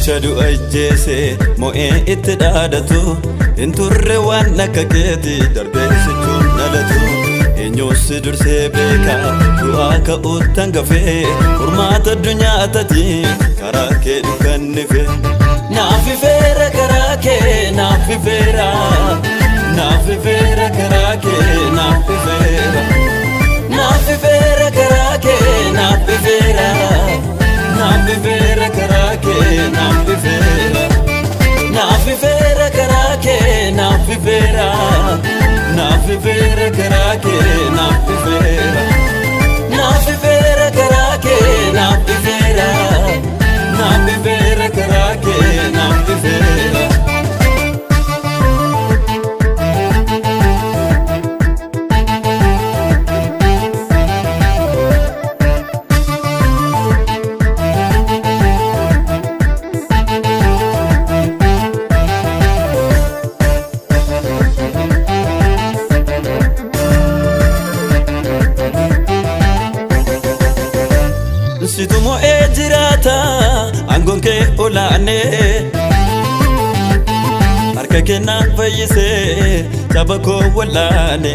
Chadu ajjese mo'ee itti dhaadatu inturre waan akka keeti darbeessitu dhalatu eenyuusi dursee beeka du'aa ka'uuttan gafee furmaata addunyaa tati karaa kee dhufannife naafifeera karaa kee naafifeera naafifeera karaa kee naafifeera naafifeera karaa kee naafifeera naafifeera karaa kee naafifeera naafifeera karaa kee naafifeera naafifeera karaa kee naafifeera naafifeera karaa kee naafifeera naafifeera karaa kee naafifeera Situmo ejirata angon ke olane harka kenna fayyise tabako walane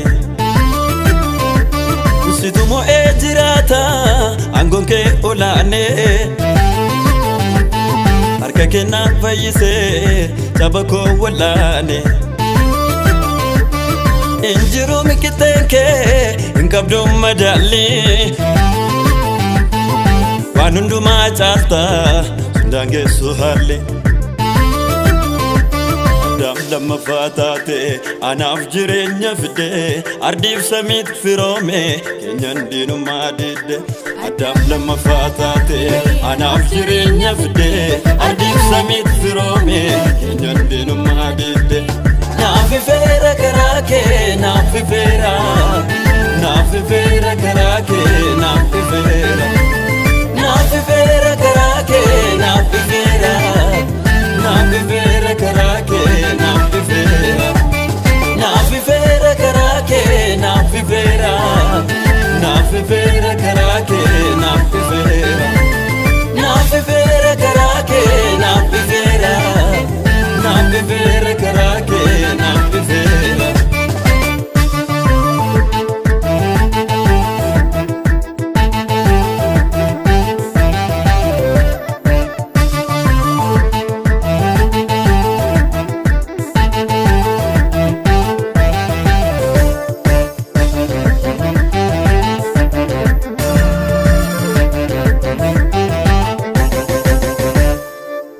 Situmo ejirata angon ke olane harka kenna fayyise tabako walane Injiru mikitenke inkabdu madali Wanundu machasta sundange suharle Adam lama fatate anaf jirenya fide ardif samit firome kenyan dinu madide Adam lama fatate anaf jirenya fide ardif samit firome kenyan dinu madide Naafifeera karaa kee naafifeera naafifeera karaa kee naafifeera naafifeera karaa kee naafifeera naafifeera karaa kee naafifeera naafifeera karaa kee naafifeera naafifeera karaa kee naafifeera naafifeera karaa kee naafifeera naafifeera karaa kee naafifeera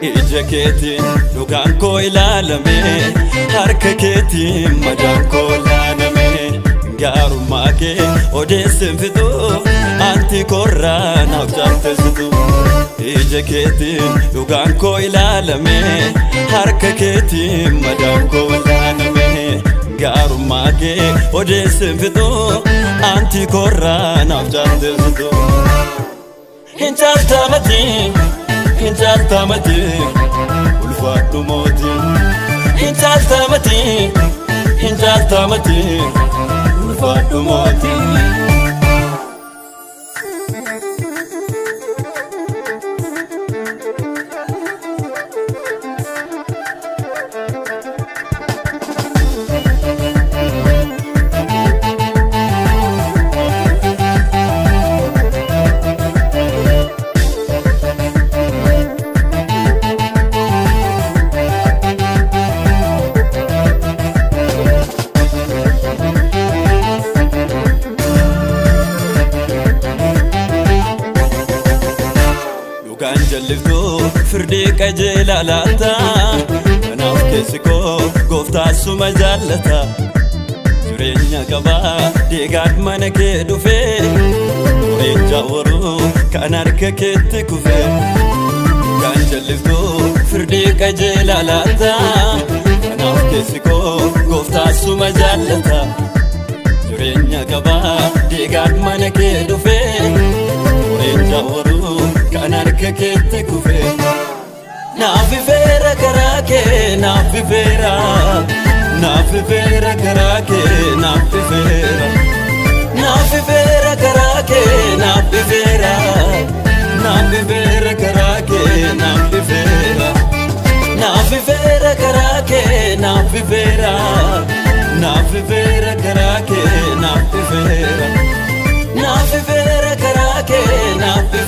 Ija keetiin dhugaan koo ilaalame harka keetiin madaan koo ilaalame gaarummaa kee odeessin fitu anti korraa naaf jaaltesitu Ija keetiin dhugaan koo ilaalame harka keetiin madaan koo ilaalame gaarummaa kee odeessin fitu anti korraa naaf jaaltesitu Hin jaaltamati Hinjaltamati ulfaadhu mooti Hinjaltamati Hinjaltamati ulfaadhu mooti Jaliftu firdi qajeelalata kanaaf keessi koo gooftaa suma jaallata jireenya qabaa deegaad mana kee dhufee Reecha waruu kan harka keetti kufee kan jaliftu firdii qajeelaa laata kanaaf keessi koo gooftaa suma jaallata jireenya qabaa deegaan mana kee dhufee Oreenya waruu kan harka keetti kufee naaf ifeera karaa kee naaf ifeera naaf ifeera karaa kee naaf ifeera naaf ifeera karaa kee naaf ifeera naaf ifeera karaa kee naaf ifeera naaf ifeera karaa kee naaf ifeera naaf ifeera karaa kee naaf ifeera naaf ifeera karaa kee naaf ifeera